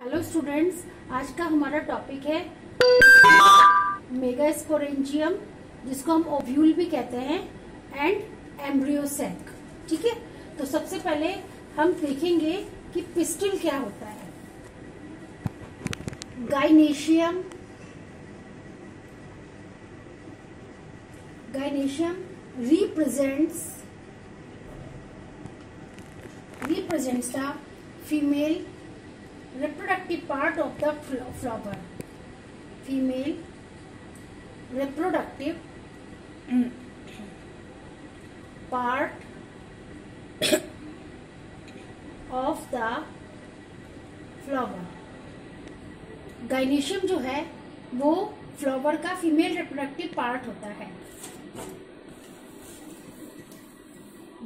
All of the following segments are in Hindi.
हेलो स्टूडेंट्स, आज का हमारा टॉपिक है मेगास्पोरेंजियम, जिसको हम ओव्यूल भी कहते हैं, एंड एम्ब्रियो सैक। ठीक है, तो सबसे पहले हम देखेंगे कि पिस्टिल क्या होता है। Gynoecium represents the female reproductive part of the flower. Female reproductive part of the flower. Gynoecium जो है वो फ्लावर का फीमेल रिप्रोडक्टिव पार्ट होता है।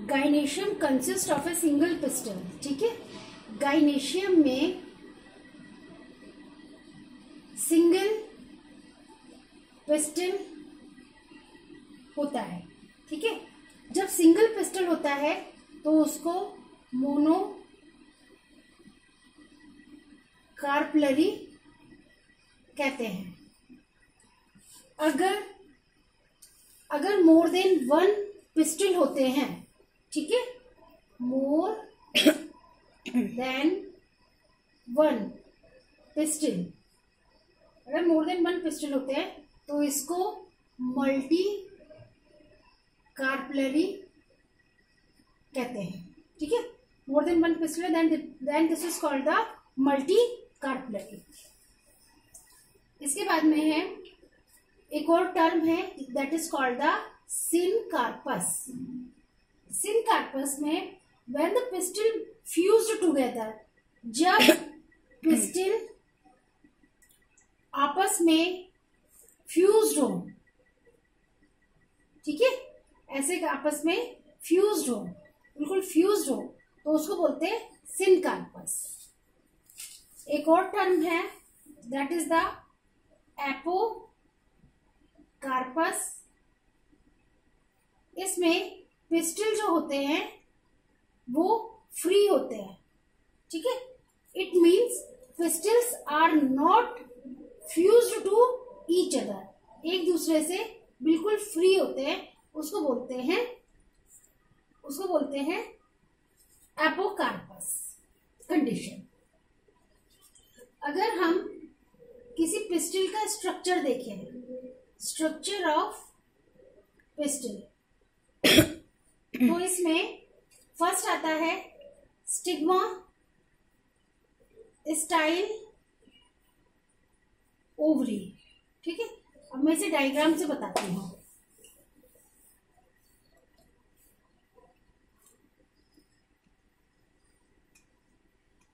Gynoecium consist of a single pistol. ठीक है, गाइनेशियम में सिंगल पिस्टल होता है। ठीक है, जब सिंगल पिस्टल होता है तो उसको मोनो कार्पलरी कहते हैं। अगर मोर देन वन पिस्टल होते हैं, ठीक है, मोर देन वन पिस्टल, अगर मोर देन वन पिस्टल होते हैं तो इसको मल्टी कार्पलरी कहते हैं। ठीक है, more than one pistil then this is called the multicarpellary. इसके बाद में है एक और टर्म है, that is called the syncarpous. Syncarpous में when the pistil fused together, जब पिस्टल आपस में फ्यूज्ड हो, ठीक है, ऐसे आपस में फ्यूज्ड हो, बिल्कुल फ्यूज्ड हो, तो उसको बोलते हैं सिनकार्पस। एक और टर्म है, दैट इज द एपोकार्पस। इसमें पिस्टल जो होते हैं वो फ्री होते हैं। ठीक है, it means pistils are not fused to each other, एक दूसरे से बिल्कुल फ्री होते हैं, उसको बोलते हैं एपोकार्पस कंडीशन। अगर हम किसी पिस्टल का स्ट्रक्चर देखें, स्ट्रक्चर ऑफ पिस्टल, तो इसमें फर्स्ट आता है स्टिग्मा, स्टाइल, ओवरी। ठीक है, अब मैं इसे डायग्राम से बताती हूँ।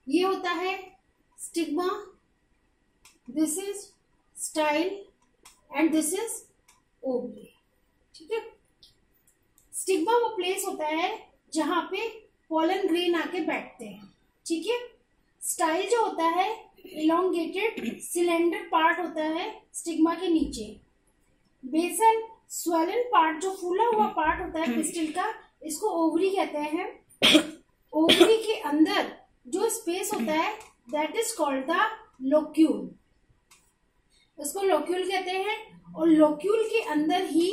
ये होता है stigma, this is style and this is ovary. ठीक है, स्टिग्मा वो प्लेस होता है जहां पे पोलन ग्रेन आके बैठते हैं। ठीक है, स्टाइल जो होता है इलोंगेटेड सिलेंडर पार्ट होता है स्टिग्मा के नीचे। बेसल स्वेलन पार्ट जो फूला हुआ पार्ट होता है पिस्टल का, इसको ओवरी कहते हैं। ओवरी के अंदर जो स्पेस होता है that is called the locule, इसको लोक्यूल कहते हैं। और लोक्यूल के अंदर ही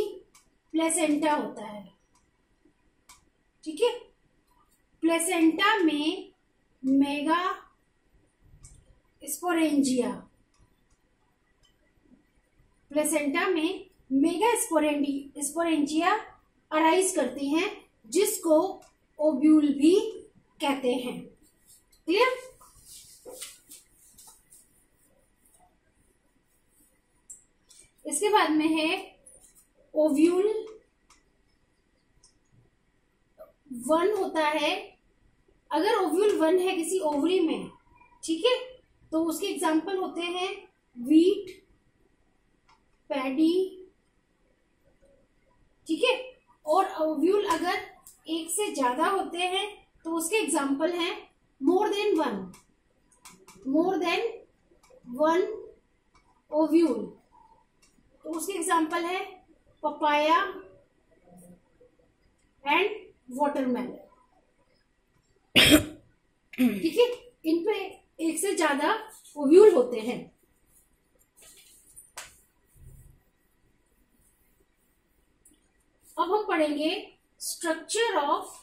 प्लेसेंटा होता है। ठीक है, प्लेसेंटा में मेगा स्पोरेंजिया, प्लेसेंटा में मेगा स्पोरेंजिया अराइज करती हैं, जिसको ओव्यूल भी कहते हैं। क्लियर? इसके बाद में है ओव्यूल वन होता है। अगर ओव्यूल वन है किसी ओवरी में, ठीक है, तो उसके एग्जाम्पल होते हैं वीट, पैडी। ठीक है, और ओव्यूल अगर एक से ज्यादा होते हैं तो उसके एग्जाम्पल हैं मोर देन वन ओव्यूल, तो उसके एग्जाम्पल है पपाया एंड वाटरमेलन। ठीक है, इन पे एक से ज्यादा ओव्यूल होते हैं। अब हम पढ़ेंगे स्ट्रक्चर ऑफ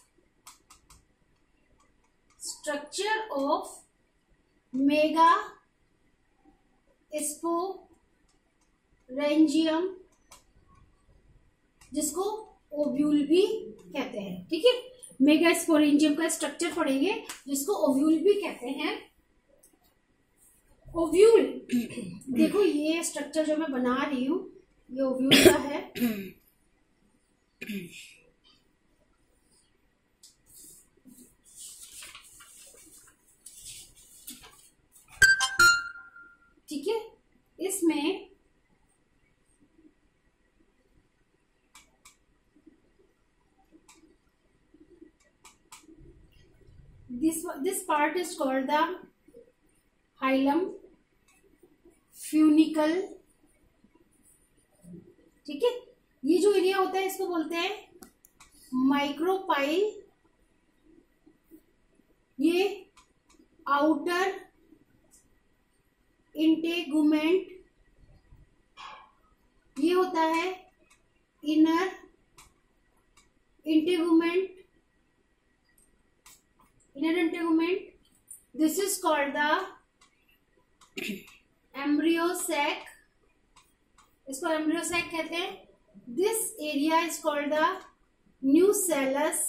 मेगा स्पोरेंजियम, जिसको ओव्यूल भी कहते हैं। ठीक है, मेगा स्पोरेंजियम का स्ट्रक्चर पढ़ेंगे जिसको ओव्यूल भी कहते हैं। ओव्यूल देखो, ये स्ट्रक्चर जो मैं बना रही हूं ये ओव्यूल का है। ठीक है, इसमें this part is called the hilum funicle। ठीक है, ये जो एरिया होता है इसको बोलते हैं माइक्रोपाइल। ये आउटर इंटेगुमेंट, ये होता है inner integument. This is called the embryo sac, इसको embryo sac कहते हैं। This area is called the nucellus,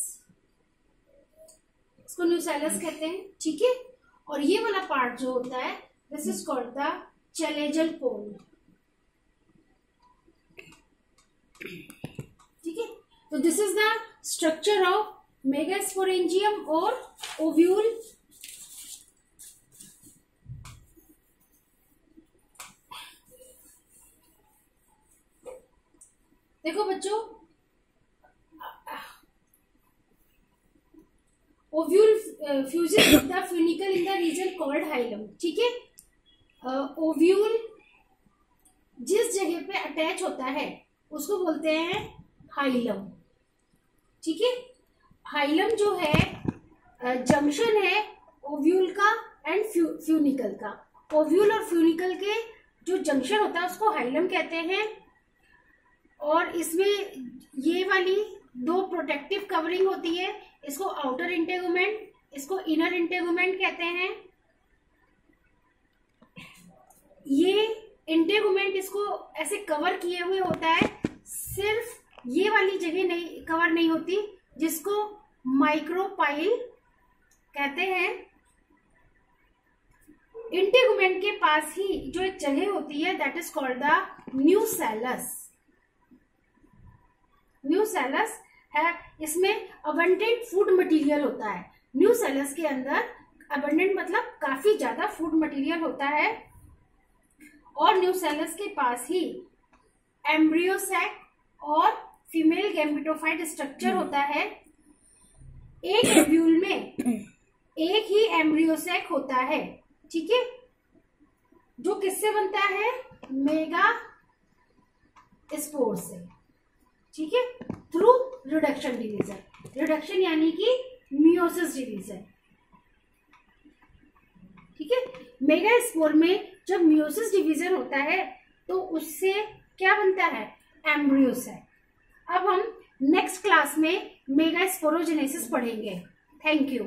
इसको nucellus कहते हैं। ठीक है, और ये वाला पार्ट जो होता है this is called the chalazial pole। ठीक है, तो this is the structure of megasporangium और ओव्यूल। देखो बच्चों, ovule fuses with the funicle in the reason called hilum. ठीक है, ओव्यूल जिस जगह पे अटैच होता है उसको बोलते हैं हाइलम। ठीक है, हाइलम जो है जंक्शन है ओव्यूल का एंड फ्यूनिकल का। ओव्यूल और फ्यूनिकल के जो जंक्शन होता है उसको हाइलम कहते हैं। और इसमें ये वाली दो प्रोटेक्टिव कवरिंग होती है, इसको आउटर इंटेगुमेंट, इसको इनर इंटेगुमेंट कहते हैं। ये इंटेगुमेंट इसको ऐसे कवर किए हुए होता है, सिर्फ ये वाली जगह नहीं कवर नहीं होती, जिसको माइक्रोपाइल कहते हैं। इंटेगुमेंट के पास ही जो एक जगह होती है that is called the nucellus. Nucellus है, इसमें अबंडेंट फूड मटेरियल होता है। न्यूसेलस के अंदर अबंडेंट मतलब काफी ज्यादा फूड मटेरियल होता है। और न्यूसेलस के पास ही एम्ब्रियो सैक और फीमेल गैमेटोफाइट स्ट्रक्चर होता है। एक ओव्यूल में एक ही एम्ब्रियो सैक होता है। ठीक है, जो किससे बनता है? मेगा स्पोर से। ठीक है, थ्रू रिडक्शन डिवीजन। रिडक्शन यानी कि मियोसिस डिवीजन। ठीक है, मेगा स्पोर में जब मियोसिस डिवीजन होता है तो उससे क्या बनता है? Embryo sac. अब हम नेक्स्ट क्लास में मेगा स्पोरोजेनेसिस पढ़ेंगे। Thank you.